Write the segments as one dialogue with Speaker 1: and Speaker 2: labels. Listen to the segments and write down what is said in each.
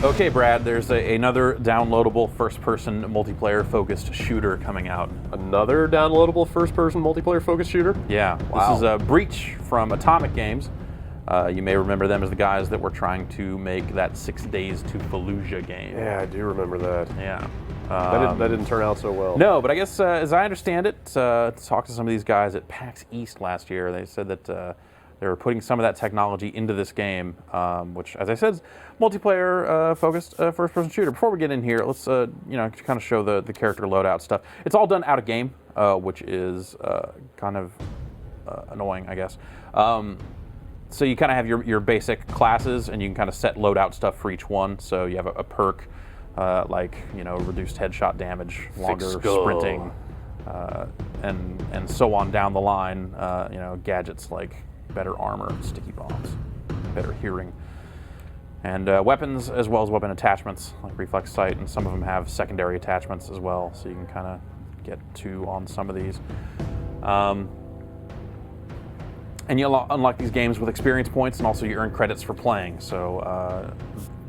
Speaker 1: Okay, Brad, there's another downloadable first-person multiplayer-focused shooter coming out.
Speaker 2: Another downloadable first-person multiplayer-focused shooter?
Speaker 1: Yeah,
Speaker 2: Wow.
Speaker 1: This is Breach from Atomic Games. You may remember them as the guys that were trying to make that 6 Days to Fallujah game.
Speaker 2: Yeah, I do remember that.
Speaker 1: Yeah.
Speaker 2: That didn't turn out so well.
Speaker 1: No, but I guess, as I understand it, talked to some of these guys at PAX East last year, they said that they were putting some of that technology into this game, which, as I said, is multiplayer-focused first-person shooter. Before we get in here, let's kind of show the character loadout stuff. It's all done out of game, which is kind of annoying, I guess. So you kind of have your basic classes, and you can kind of set loadout stuff for each one. So you have a perk like reduced headshot damage, longer sprinting, and so on down the line. Gadgets like better armor, sticky bombs, better hearing, and weapons as well as weapon attachments like reflex sight, and some of them have secondary attachments as well, so you can kind of get two on some of these. And you unlock these games with experience points, and also you earn credits for playing. So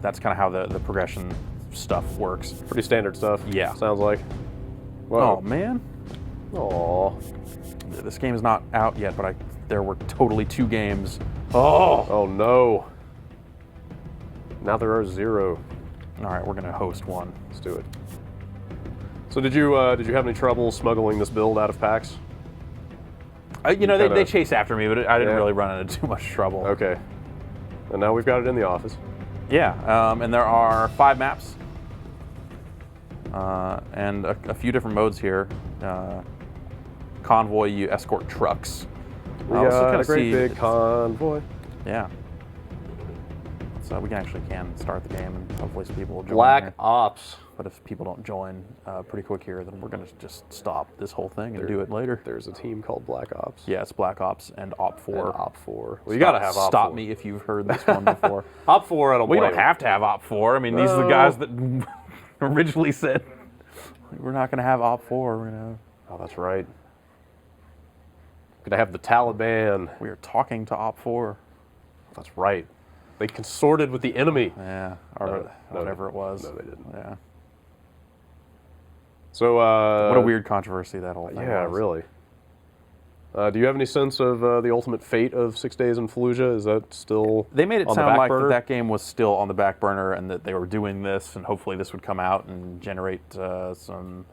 Speaker 1: that's kind of how the progression stuff works.
Speaker 2: Pretty standard stuff.
Speaker 1: Yeah.
Speaker 2: Sounds like.
Speaker 1: Whoa. Oh, man.
Speaker 2: Aw.
Speaker 1: This game is not out yet, but there were totally 2 games.
Speaker 2: Oh no. Now there are 0.
Speaker 1: All right, we're going to host one.
Speaker 2: Let's do it. So did you have any trouble smuggling this build out of PAX?
Speaker 1: They chase after me, but I didn't really run into too much trouble.
Speaker 2: Okay. And now we've got it in the office.
Speaker 1: Yeah, and there are 5 maps. And a few different modes here. Convoy, you escort trucks.
Speaker 2: We got a great big convoy.
Speaker 1: Yeah. So we can start the game, and hopefully some people will join.
Speaker 2: Black Ops.
Speaker 1: But if people don't join pretty quick here, then we're going to just stop this whole thing and do it later.
Speaker 2: There's a team called Black Ops.
Speaker 1: Yeah, it's Black Ops and Op 4.
Speaker 2: And Op 4. Well, you got to have Op 4.
Speaker 1: Stop me if you've heard this one before.
Speaker 2: Op 4, I don't
Speaker 1: We
Speaker 2: blame
Speaker 1: don't have to have Op 4. I mean, these are the guys that originally said, we're not going to have Op 4. We're going to...
Speaker 2: Oh, that's right. Going to have the Taliban.
Speaker 1: We are talking to Op 4.
Speaker 2: That's right. They consorted with the enemy.
Speaker 1: Yeah, or whatever it was.
Speaker 2: No, they didn't.
Speaker 1: Yeah.
Speaker 2: So,
Speaker 1: what a weird controversy that whole thing was.
Speaker 2: Yeah, really. Do you have any sense of the ultimate fate of 6 Days in Fallujah? Is that still
Speaker 1: They made it
Speaker 2: on
Speaker 1: sound
Speaker 2: the back
Speaker 1: like
Speaker 2: burner?
Speaker 1: that game was still on the back burner, and that they were doing this, and hopefully this would come out and generate some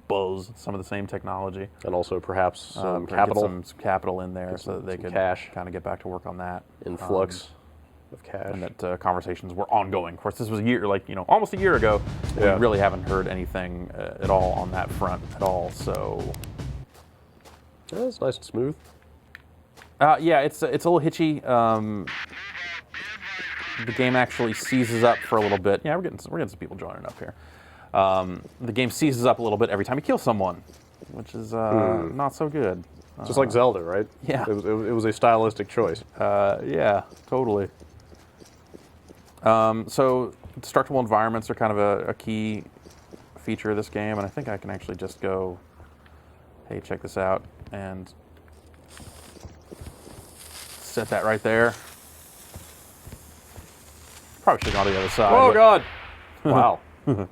Speaker 1: buzz, some of the same technology.
Speaker 2: And also perhaps some
Speaker 1: Get
Speaker 2: capital.
Speaker 1: some capital in there so that they could
Speaker 2: cash.
Speaker 1: kind of get back to work on that.
Speaker 2: Influx of cash.
Speaker 1: And that conversations were ongoing. Of course, this was a year, almost a year ago.
Speaker 2: Yeah.
Speaker 1: We really haven't heard anything at all on that front at all. So,
Speaker 2: Yeah, it's nice and smooth.
Speaker 1: yeah, it's a little hitchy. The game actually seizes up for a little bit. Yeah, we're getting some people joining up here. The game seizes up a little bit every time you kill someone, which is not so good.
Speaker 2: Just like Zelda, right?
Speaker 1: Yeah.
Speaker 2: It was a stylistic choice.
Speaker 1: Yeah, totally. So destructible environments are kind of a key feature of this game, and I think I can actually just go, hey, check this out, and set that right there. Probably should have gone to the other side.
Speaker 2: Oh, God! Wow. That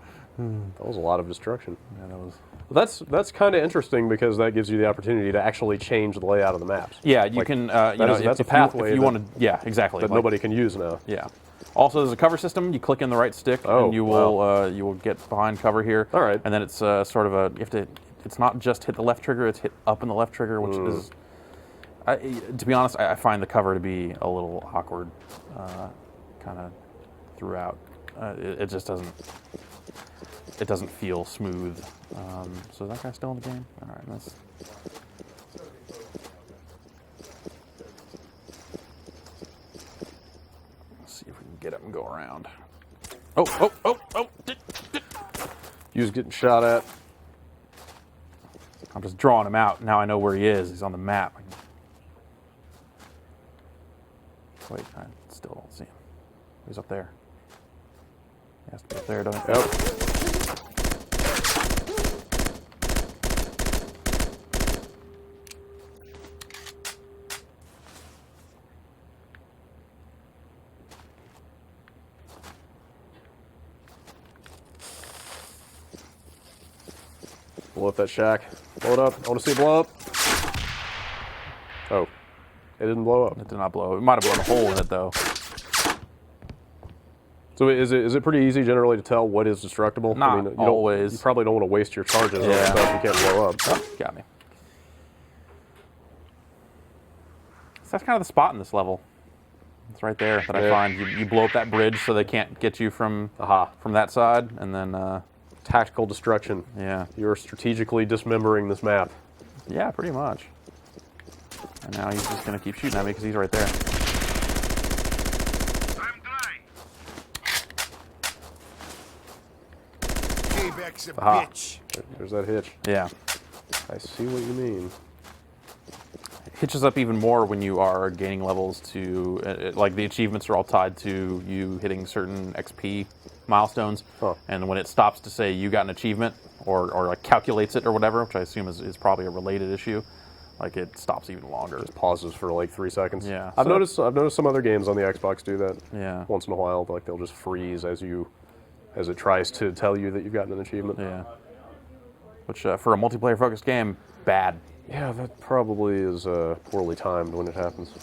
Speaker 2: was a lot of destruction.
Speaker 1: Yeah, that was...
Speaker 2: That's kind of interesting because that gives you the opportunity to actually change the layout of the maps.
Speaker 1: Yeah, you can.
Speaker 2: That's a pathway
Speaker 1: if you want to. Yeah, exactly.
Speaker 2: That nobody can use now.
Speaker 1: Yeah. Also, there's a cover system. You click in the right stick, and you will get behind cover here.
Speaker 2: All right.
Speaker 1: And then it's sort of a. You have to. It's not just hit the left trigger. It's hit up in the left trigger, which is. To be honest, I find the cover to be a little awkward, kind of throughout. It just doesn't. It doesn't feel smooth. So is that guy still in the game? All right, let's see if we can get him and go around. Oh!
Speaker 2: He was getting shot at.
Speaker 1: I'm just drawing him out. Now I know where he is. He's on the map. Wait, I still don't see him. He's up there. He has to be up there, doesn't he?
Speaker 2: Yep. Blow up that shack. Blow it up. I want to see it blow up. Oh. It didn't blow up.
Speaker 1: It did not blow. It might have blown a hole in it, though.
Speaker 2: So is it pretty easy generally to tell what is destructible?
Speaker 1: Not
Speaker 2: you
Speaker 1: always.
Speaker 2: You probably don't want to waste your charges on stuff you can't blow up.
Speaker 1: Oh, got me. So that's kind of the spot in this level. It's right there that I find. You blow up that bridge so they can't get you from that side, and then...
Speaker 2: Tactical destruction.
Speaker 1: Yeah.
Speaker 2: You're strategically dismembering this map.
Speaker 1: Yeah, pretty much. And now he's just going to keep shooting at me because he's right there.
Speaker 3: I'm dry. Payback's a bitch.
Speaker 2: There's that hitch.
Speaker 1: Yeah.
Speaker 2: I see what you mean.
Speaker 1: It hitches up even more when you are gaining levels to... like, the achievements are all tied to you hitting certain XP milestones. And when it stops to say you got an achievement, or like calculates it or whatever, which I assume is probably a related issue, like it stops even longer.
Speaker 2: Just pauses for like 3 seconds.
Speaker 1: Yeah.
Speaker 2: I've noticed some other games on the Xbox do that.
Speaker 1: Yeah.
Speaker 2: Once in a while, like they'll just freeze as it tries to tell you that you've gotten an achievement.
Speaker 1: Yeah. Which for a multiplayer focused game, bad.
Speaker 2: Yeah, that probably is poorly timed when it happens.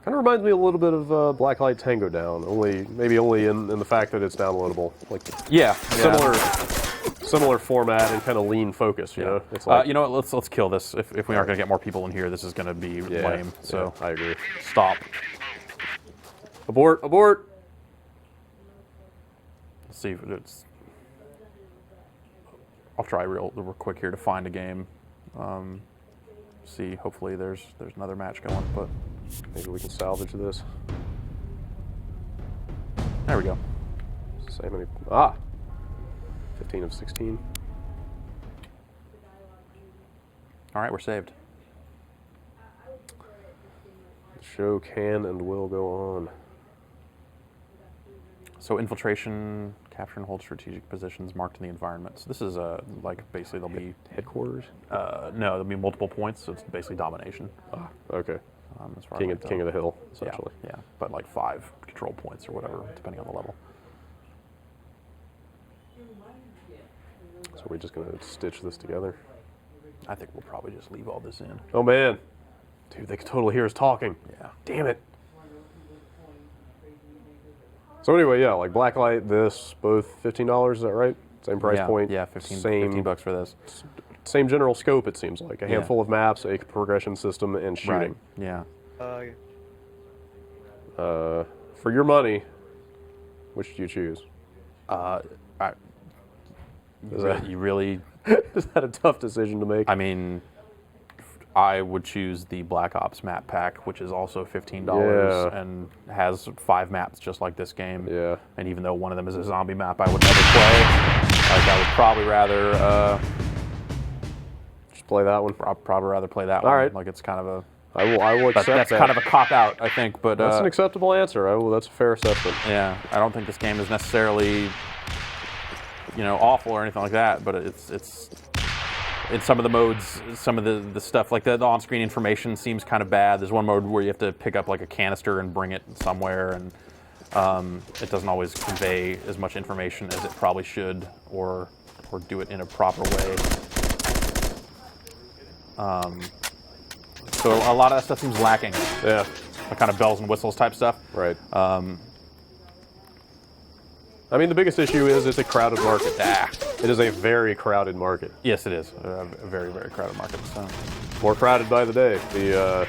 Speaker 2: Kind of reminds me a little bit of Blacklight Tango Down, maybe only in the fact that it's downloadable. Like similar format and kind of lean focus. You know, it's like
Speaker 1: you know what? Let's kill this. If we aren't going to get more people in here, this is going to be lame. So
Speaker 2: I agree.
Speaker 1: Stop.
Speaker 2: Abort! Abort!
Speaker 1: Let's see if it's. I'll try real quick here to find a game. See, hopefully there's another match going, but.
Speaker 2: Maybe we can salvage this.
Speaker 1: There we go.
Speaker 2: Say many. 15 of 16.
Speaker 1: All right, we're saved.
Speaker 2: The show can and will go on.
Speaker 1: So infiltration, capture and hold strategic positions marked in the environment. So this is like basically there'll be
Speaker 2: headquarters.
Speaker 1: No, there'll be multiple points. So it's basically domination.
Speaker 2: Okay.
Speaker 1: As far
Speaker 2: King
Speaker 1: as
Speaker 2: of the hill, essentially.
Speaker 1: Yeah, but like 5 control points or whatever, depending on the level.
Speaker 2: So we're just gonna stitch this together.
Speaker 1: I think we'll probably just leave all this in.
Speaker 2: Oh man, dude, they can totally hear us talking.
Speaker 1: Yeah.
Speaker 2: Damn it. So anyway, yeah, like Blacklight, this, both $15, is that right? Same price point?
Speaker 1: Yeah, 15 bucks for this.
Speaker 2: Same general scope, it seems like. A handful of maps, a progression system, and shooting.
Speaker 1: Right. Yeah.
Speaker 2: For your money, which do you choose?
Speaker 1: You really...
Speaker 2: Is that a tough decision to make?
Speaker 1: I mean, I would choose the Black Ops map pack, which is also $15 and has 5 maps just like this game.
Speaker 2: Yeah.
Speaker 1: And even though one of them is a zombie map I would never play, like I would probably rather...
Speaker 2: just play that one?
Speaker 1: I'd probably rather play that one.
Speaker 2: All right.
Speaker 1: Like it's kind of a...
Speaker 2: I will accept that.
Speaker 1: That's kind of a cop-out, I think, but...
Speaker 2: That's an acceptable answer. That's a fair assessment.
Speaker 1: Yeah, I don't think this game is necessarily... awful or anything like that, but it's in some of the modes, some of the stuff, like the on-screen information seems kind of bad. There's one mode where you have to pick up like a canister and bring it somewhere, and it doesn't always convey as much information as it probably should, or do it in a proper way. So a lot of that stuff seems lacking.
Speaker 2: Yeah.
Speaker 1: The kind of bells and whistles type stuff.
Speaker 2: Right. I mean, the biggest issue is it's a crowded market. It is a very crowded market.
Speaker 1: Yes, it is. A very, very crowded market. So.
Speaker 2: More crowded by the day. The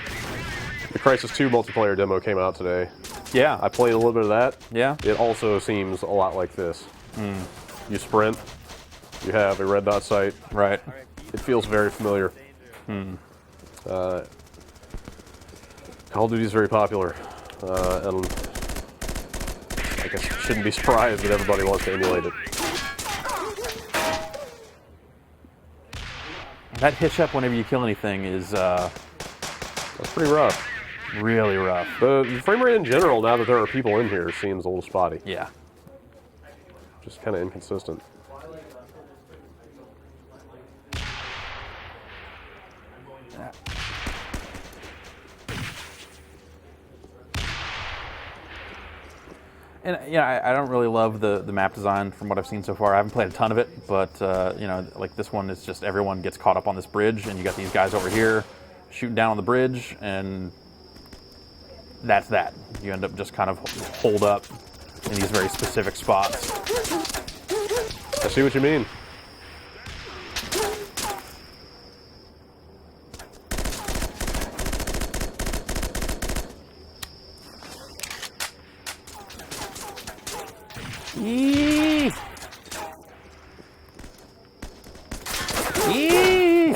Speaker 2: Crysis 2 multiplayer demo came out today.
Speaker 1: Yeah.
Speaker 2: I played a little bit of that.
Speaker 1: Yeah.
Speaker 2: It also seems a lot like this. You sprint. You have a red dot sight.
Speaker 1: Right.
Speaker 2: It feels very familiar. Call of Duty is very popular. And I guess you shouldn't be surprised that everybody wants to emulate it.
Speaker 1: That hitch up whenever you kill anything is
Speaker 2: That's pretty rough.
Speaker 1: really rough.
Speaker 2: The frame rate in general, now that there are people in here, seems a little spotty.
Speaker 1: Yeah.
Speaker 2: Just kind of inconsistent.
Speaker 1: And I don't really love the map design from what I've seen so far. I haven't played a ton of it, but like this one is just everyone gets caught up on this bridge, and you got these guys over here shooting down on the bridge, and that's that. You end up just kind of holed up in these very specific spots.
Speaker 2: I see what you mean.
Speaker 1: Eee! Eee!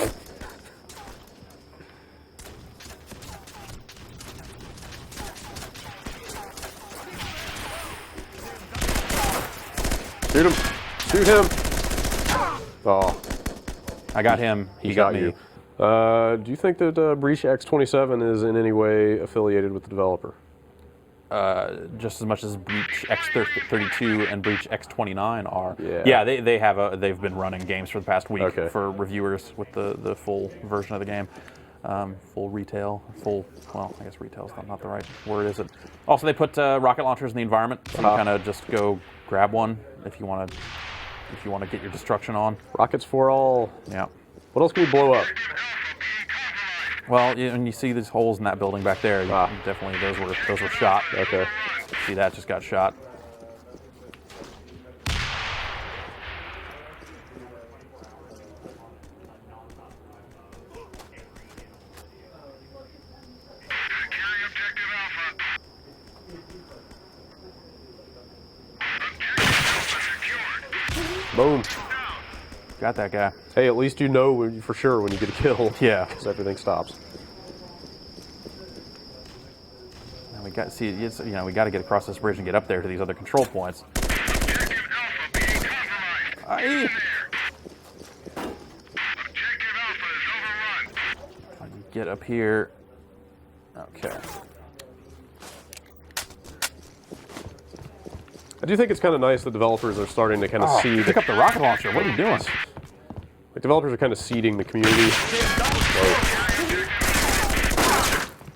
Speaker 2: Shoot him! Shoot him! Oh,
Speaker 1: I got him. He
Speaker 2: got
Speaker 1: me.
Speaker 2: you. Do you think that Breach X27 is in any way affiliated with the developer?
Speaker 1: Just as much as Breach X32 and Breach X29 are.
Speaker 2: Yeah.
Speaker 1: They've been running games for the past week for reviewers with the full version of the game. Full retail, well, I guess retail's not the right word, is it? Also, they put rocket launchers in the environment, so you kind of just go grab one if you want to get your destruction on.
Speaker 2: Rockets for all.
Speaker 1: Yeah.
Speaker 2: What else can we blow up?
Speaker 1: Well, and you see these holes in that building back there. Definitely, those were shot.
Speaker 2: Okay.
Speaker 1: See that just got shot.
Speaker 3: Securing objective Alpha. Objective Alpha secured.
Speaker 2: Boom.
Speaker 1: Got that guy.
Speaker 2: Hey, at least you know for sure when you get a kill.
Speaker 1: Yeah.
Speaker 2: Because everything stops.
Speaker 1: And we got we got to get across this bridge and get up there to these other control points.
Speaker 3: Objective Alpha being compromised.
Speaker 1: Aye.
Speaker 3: Objective Alpha is overrun.
Speaker 1: If I can get up here. Okay.
Speaker 2: I do think it's kind of nice that developers are starting to kind of seed.
Speaker 1: Pick up the rocket launcher. What are you doing?
Speaker 2: Like developers are kind of seeding the community.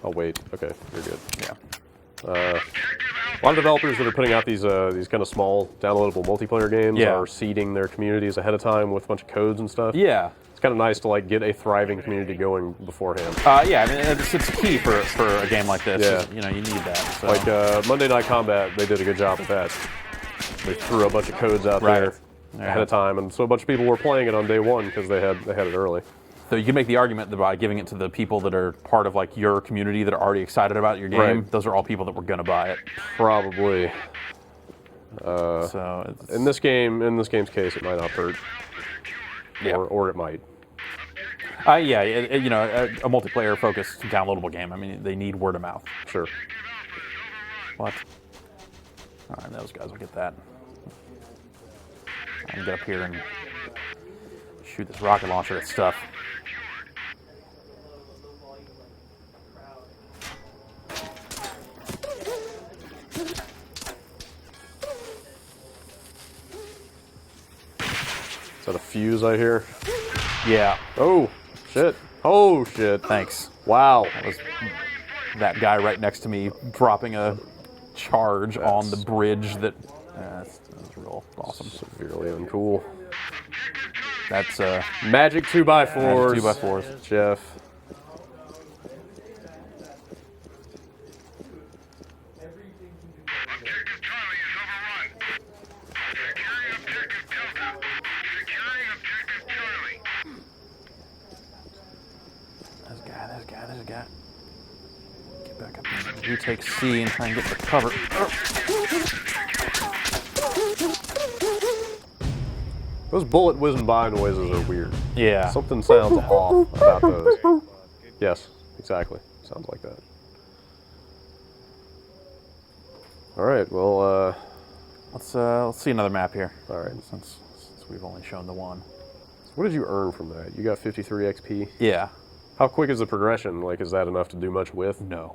Speaker 2: Oh wait, okay, you're good.
Speaker 1: Yeah.
Speaker 2: A lot of developers that are putting out these kind of small, downloadable multiplayer games are seeding their communities ahead of time with a bunch of codes and stuff.
Speaker 1: Yeah.
Speaker 2: It's kind of nice to like get a thriving community going beforehand.
Speaker 1: Yeah, I mean it's key for a game like this.
Speaker 2: Yeah.
Speaker 1: You need that. So.
Speaker 2: Like Monday Night Combat, they did a good job with that. They threw a bunch of codes out there ahead of time, and so a bunch of people were playing it on day one because they had it early.
Speaker 1: So you can make the argument that by giving it to the people that are part of like your community that are already excited about your game, those are all people that were gonna buy it.
Speaker 2: Probably.
Speaker 1: So
Speaker 2: in this game's case, it might not hurt.
Speaker 1: Yeah.
Speaker 2: Or it might.
Speaker 1: A multiplayer-focused downloadable game. I mean, they need word of mouth.
Speaker 2: Sure.
Speaker 1: What? All right, those guys will get that. I can get up here and shoot this rocket launcher at stuff.
Speaker 2: Is that a fuse I hear?
Speaker 1: Yeah.
Speaker 2: Oh, shit. Oh, shit.
Speaker 1: Thanks.
Speaker 2: Wow.
Speaker 1: That was that guy right next to me dropping a charge on the bridge that was real awesome.
Speaker 2: Severely uncool.
Speaker 1: That's
Speaker 2: Magic 2x4s.
Speaker 1: 2x4s.
Speaker 2: Jeff.
Speaker 3: Objective Charlie is overrun. Securing objective Delta. Securing objective Charlie.
Speaker 1: There's a guy. Get back up here. You take C and try and get the cover.
Speaker 2: Those bullet whizzing by noises are weird.
Speaker 1: Yeah.
Speaker 2: Something sounds off about those. Yes, exactly. Sounds like that. All right. Well.
Speaker 1: Let's see another map here.
Speaker 2: All right.
Speaker 1: Since we've only shown the one.
Speaker 2: What did you earn from that? You got 53 XP.
Speaker 1: Yeah.
Speaker 2: How quick is the progression? Like, is that enough to do much with?
Speaker 1: No.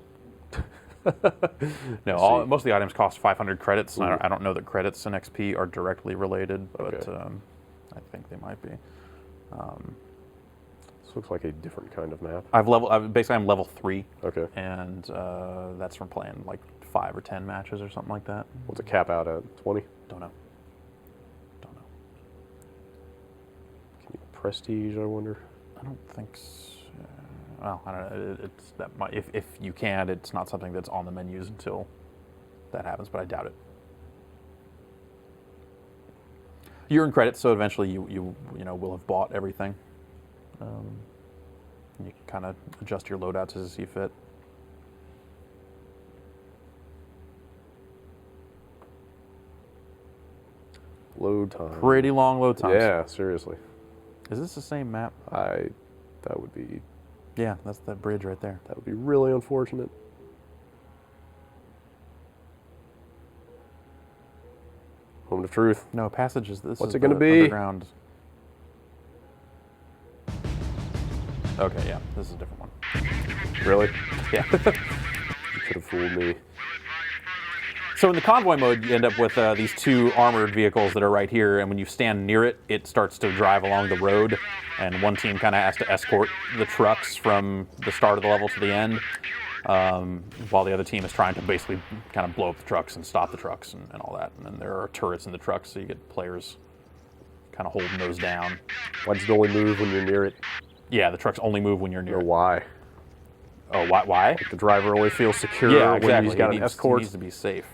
Speaker 1: No. Most of the items cost 500 credits. I don't know that credits and XP are directly related, but I think they might be.
Speaker 2: This looks like a different kind of map.
Speaker 1: I'm level 3.
Speaker 2: Okay.
Speaker 1: And that's from playing like 5 or 10 matches or something like that.
Speaker 2: What's it cap out at? 20?
Speaker 1: Don't know. Don't know.
Speaker 2: Can you prestige, I wonder?
Speaker 1: I don't think so. Well, I don't know. It's that might, if you can, it's not something that's on the menus until that happens, but I doubt it. You earn credits, so eventually you will have bought everything. You can kind of adjust your loadouts as you see fit.
Speaker 2: Load time.
Speaker 1: Pretty long load times.
Speaker 2: Yeah, seriously.
Speaker 1: Is this the same map?
Speaker 2: That would be
Speaker 1: Yeah, that's that bridge right there.
Speaker 2: That would be really unfortunate. Moment of truth.
Speaker 1: No, Passage is this.
Speaker 2: What's
Speaker 1: is
Speaker 2: it gonna
Speaker 1: the
Speaker 2: be?
Speaker 1: Underground. Okay, yeah, this is a different one.
Speaker 2: Really?
Speaker 1: Yeah.
Speaker 2: You could have fooled me.
Speaker 1: So in the convoy mode, you end up with these 2 armored vehicles that are right here, and when you stand near it, it starts to drive along the road, and one team kind of has to escort the trucks from the start of the level to the end, while the other team is trying to basically kind of blow up the trucks and stop the trucks and all that. And then there are turrets in the trucks, so you get players kind of holding those down.
Speaker 2: Why does it only move when you're near it?
Speaker 1: Yeah, the trucks only move when you're near
Speaker 2: Or
Speaker 1: it.
Speaker 2: why?
Speaker 1: Oh, why?
Speaker 2: Like the driver only feels secure
Speaker 1: Yeah,
Speaker 2: when
Speaker 1: exactly.
Speaker 2: he's got
Speaker 1: He
Speaker 2: an
Speaker 1: needs,
Speaker 2: escort.
Speaker 1: He needs to be safe.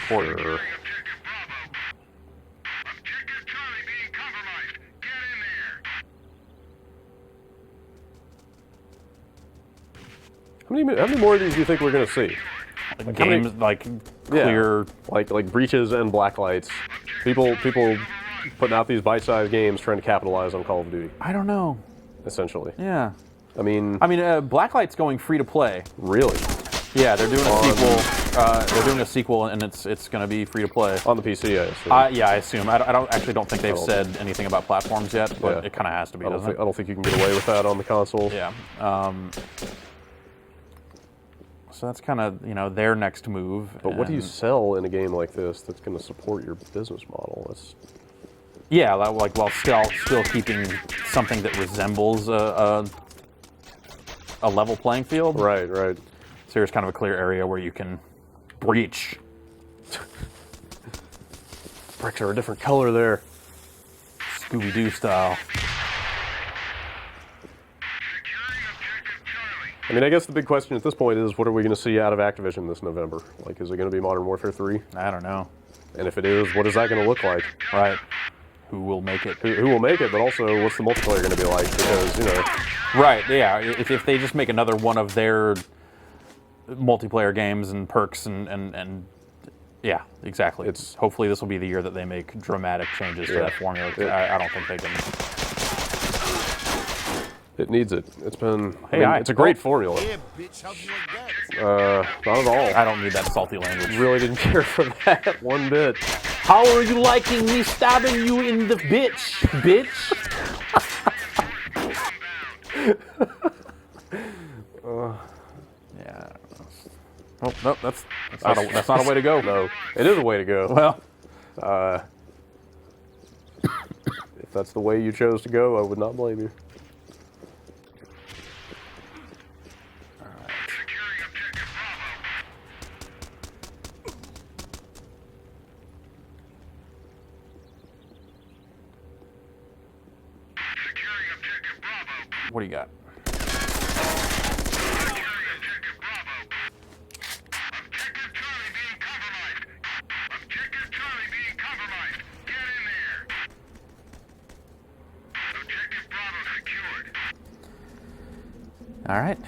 Speaker 2: Sure.
Speaker 3: Objective Bravo. Objective Charlie being compromised. Get in there.
Speaker 2: How many more of these do you think we're going to see?
Speaker 1: Like
Speaker 2: how many-
Speaker 1: games like clear.
Speaker 2: Like breaches and blacklights. People putting out these bite-sized games trying to capitalize on Call of Duty,
Speaker 1: I don't know.
Speaker 2: essentially.
Speaker 1: Yeah.
Speaker 2: I mean,
Speaker 1: Blacklight's going free to play.
Speaker 2: really?
Speaker 1: Yeah, they're doing a sequel. They're doing a sequel, and it's going to be free to play.
Speaker 2: On the PC, I assume.
Speaker 1: Yeah, I assume. I don't think they've said anything about platforms yet, but
Speaker 2: Yeah.
Speaker 1: it kind of has to be,
Speaker 2: I
Speaker 1: doesn't it?
Speaker 2: don't think you can get away with that on the console.
Speaker 1: Yeah. So that's kind of their next move.
Speaker 2: But what do you
Speaker 1: and-
Speaker 2: sell in a game like this that's going to support your business model? That's
Speaker 1: Yeah, like while still keeping something that resembles a level playing field.
Speaker 2: right.
Speaker 1: So here's kind of a clear area where you can breach.
Speaker 2: Bricks are a different color there.
Speaker 1: Scooby-Doo style.
Speaker 3: Securing Objective Charlie.
Speaker 2: I mean, I guess the big question at this point is, what are we going to see out of Activision this November? Like, is it going to be Modern Warfare 3?
Speaker 1: I don't know.
Speaker 2: And if it is, what is that going to look like?
Speaker 1: Right. Who will make it?
Speaker 2: Who will make it, but also, what's the multiplayer going to be like? Because,
Speaker 1: Right, yeah. If they just make another one of their multiplayer games and perks and yeah, exactly. Hopefully this will be the year that they make dramatic changes to that formula. I don't think they can.
Speaker 2: it needs it. It's been,
Speaker 1: Hey,
Speaker 2: it's a great formula.
Speaker 4: Yeah, bitch, how'd you like that?
Speaker 2: Not at all.
Speaker 1: I don't need that salty language.
Speaker 2: Really didn't care for that one bit.
Speaker 1: How are you liking me stabbing you in the bitch? Yeah. Oh, no, that's not a way to go.
Speaker 2: No, it is a way to go.
Speaker 1: Well,
Speaker 2: If that's the way you chose to go, I would not blame you.
Speaker 3: Securing Objective Bravo. Securing Objective Bravo.
Speaker 1: what do you got?
Speaker 3: Securing Objective Bravo. Objective Charlie being compromised. Objective Charlie being compromised. Get in there. Objective Bravo secured.
Speaker 1: All right.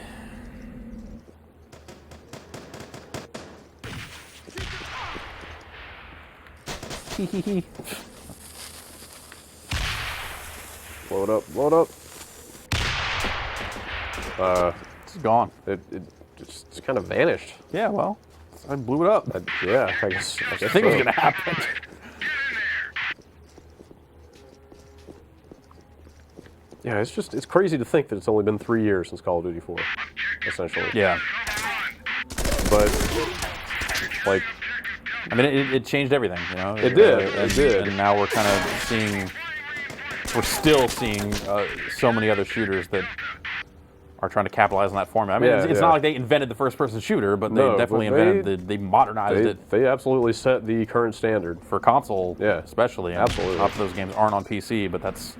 Speaker 2: Blow it up, blow it up.
Speaker 1: It's gone.
Speaker 2: It just kind of vanished.
Speaker 1: Yeah, well, I blew it up.
Speaker 2: Yeah, I guess
Speaker 1: I think it was
Speaker 2: so.
Speaker 1: gonna happen.
Speaker 3: Get in there.
Speaker 2: Yeah, it's crazy to think that it's only been 3 years since Call of Duty 4, essentially.
Speaker 1: Yeah.
Speaker 2: But, like,
Speaker 1: I mean, it changed everything,
Speaker 2: It did, it did.
Speaker 1: And now we're kind of still seeing so many other shooters that are trying to capitalize on that format. I mean,
Speaker 2: Yeah,
Speaker 1: it's not like they invented the first-person shooter, but they definitely they modernized it
Speaker 2: They absolutely set the current standard.
Speaker 1: for console, especially. And
Speaker 2: Absolutely.
Speaker 1: Lots of those games aren't on PC, but that's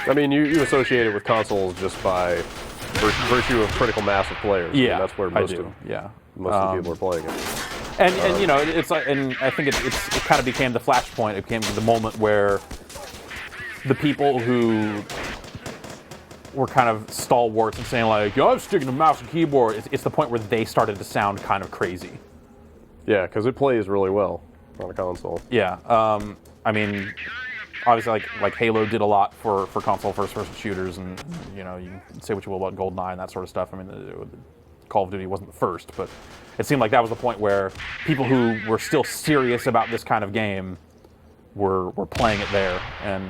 Speaker 2: I mean, you associate it with consoles just by virtue of critical mass of players.
Speaker 1: yeah.
Speaker 2: And that's where most of the people are playing it.
Speaker 1: And you know, it's like, and I think it kind of became the flashpoint. It became the moment where the people who were kind of stalwarts and saying like, "Yo, I'm sticking to mouse and keyboard." It's the point where they started to sound kind of crazy.
Speaker 2: Yeah, because it plays really well on a console.
Speaker 1: Yeah. I mean, obviously, like Halo did a lot for console first-person shooters, and you know, you can say what you will about GoldenEye and that sort of stuff. I mean, Call of Duty wasn't the first, but it seemed like that was the point where people who were still serious about this kind of game were playing it there and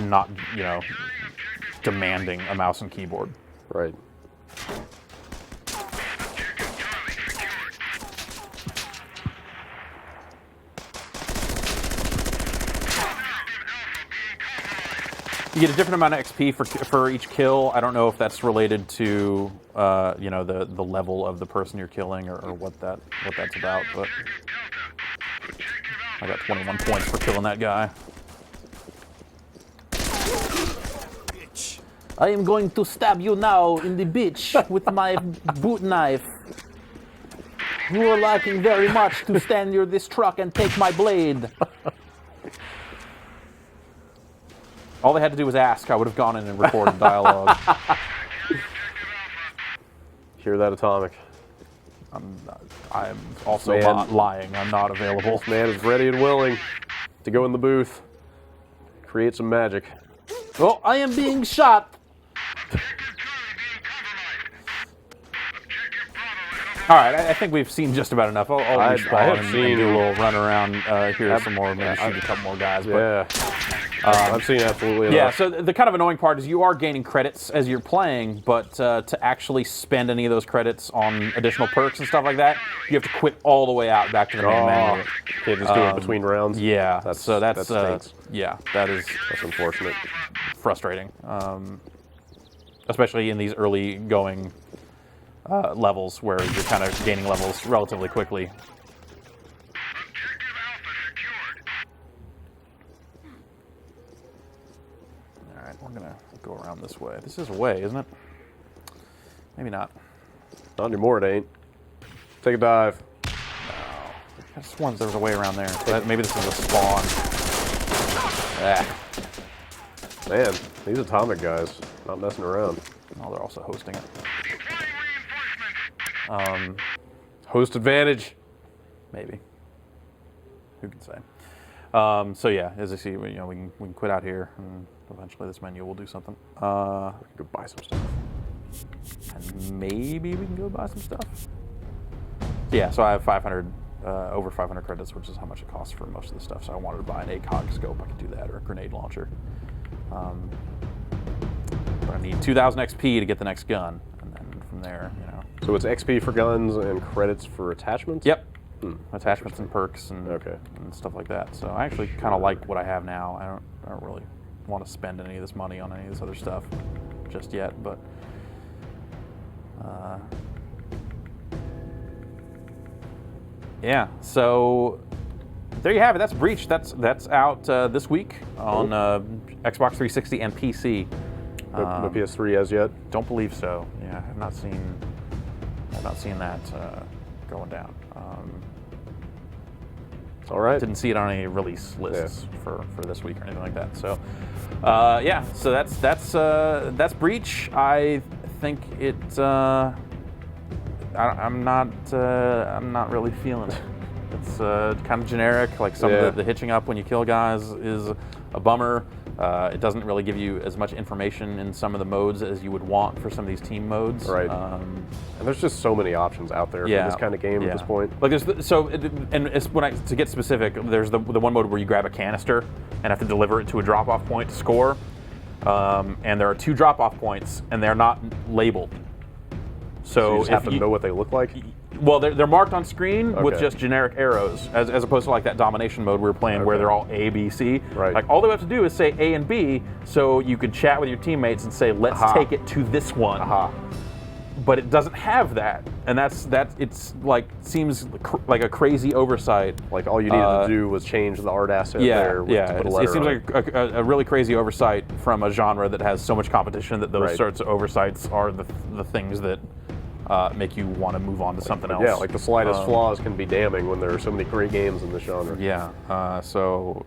Speaker 1: not, you know, demanding a mouse and keyboard.
Speaker 2: Right.
Speaker 1: You get a different amount of XP for each kill. I don't know if that's related to you know, the level of the person you're killing or what that's about, but I got 21 points for killing that guy. I am going to stab you now in the bitch with my boot knife. You are liking very much to stand near this truck and take my blade. All they had to do was ask. I would have gone in and recorded dialogue.
Speaker 2: Hear that, Atomic?
Speaker 1: I'm also not lying. I'm not available.
Speaker 2: This man is ready and willing to go in the booth, create some magic.
Speaker 1: Oh, I am being shot. All right, I think we've seen just about enough. I'll respawn and do a little run around here some more, maybe shoot a couple more guys. But,
Speaker 2: Yeah. I've seen absolutely enough.
Speaker 1: yeah, so the kind of annoying part is you are gaining credits as you're playing, but to actually spend any of those credits on additional perks and stuff like that, you have to quit all the way out back to the main menu.
Speaker 2: Can't just do it between rounds.
Speaker 1: Yeah,
Speaker 2: that
Speaker 1: that's
Speaker 2: stinks. That's unfortunate.
Speaker 1: Frustrating, especially in these early going levels where you're kind of gaining levels relatively quickly. All right, we're gonna go around this way. This is a way, isn't it? Maybe not.
Speaker 2: Not anymore, it ain't. Take a dive.
Speaker 1: I just wondered if there was a way around there. Maybe this is a spawn. Ah.
Speaker 2: Man, these Atomic guys, not messing around.
Speaker 1: Oh, they're also hosting it.
Speaker 2: Host advantage.
Speaker 1: Maybe. Who can say? So yeah, as I see, you know, we can quit out here, and eventually this menu will do something.
Speaker 2: We can go buy some stuff.
Speaker 1: And maybe we can go buy some stuff. Yeah, so I have 500, over 500 credits, which is how much it costs for most of the stuff. So I wanted to buy an ACOG scope. I could do that, or a grenade launcher. But I need 2,000 XP to get the next gun, and then from there, you know.
Speaker 2: So it's XP for guns and credits for attachments?
Speaker 1: Yep. Attachments and perks and stuff like that. So I actually kind of like what I have now. I don't really want to spend any of this money on any of this other stuff just yet, but yeah. So there you have it. That's Breach. That's out this week on Xbox 360 and PC.
Speaker 2: No PS3 as yet?
Speaker 1: Don't believe so. Yeah, I've not seen that going down.
Speaker 2: All right.
Speaker 1: Didn't see it on any release lists for this week or anything like that. So, yeah. So that's Breach. I think it. I'm not really feeling it. It's kind of generic. Like some of the hitching up when you kill guys is a bummer. It doesn't really give you as much information in some of the modes as you would want for some of these team modes.
Speaker 2: Right. And there's just so many options out there for this kind of game at this point.
Speaker 1: Like to get specific, there's the one mode where you grab a canister and have to deliver it to a drop-off point to score. And there are 2 drop-off points, and they're not labeled.
Speaker 2: So you just have to know what they look like?
Speaker 1: Well, they're marked on screen with
Speaker 2: Okay.
Speaker 1: just generic arrows, as opposed to like that domination mode we were playing where
Speaker 2: Okay.
Speaker 1: they're all A, B, C.
Speaker 2: Right.
Speaker 1: Like all they have to do is say A and B, so you can chat with your teammates and say, let's
Speaker 2: Aha.
Speaker 1: take it to this one.
Speaker 2: Aha.
Speaker 1: But it doesn't have that, and that's it's like seems like a crazy oversight.
Speaker 2: Like all you needed to do was change the art asset
Speaker 1: Yeah,
Speaker 2: there.
Speaker 1: yeah.
Speaker 2: To put a
Speaker 1: It
Speaker 2: letter
Speaker 1: seems
Speaker 2: on
Speaker 1: like a really crazy oversight from a genre that has so much competition that those
Speaker 2: Right.
Speaker 1: sorts of oversights are the things that make you want to move on to something else.
Speaker 2: Yeah, like the slightest flaws can be damning when there are so many great games in the genre.
Speaker 1: Yeah. So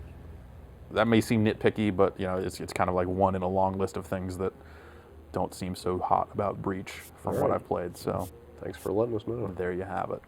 Speaker 1: that may seem nitpicky, but you know, it's kind of like one in a long list of things that don't seem so hot about Breach from what
Speaker 2: Alright.
Speaker 1: I've played. So
Speaker 2: Thanks for letting us know.
Speaker 1: there you have it.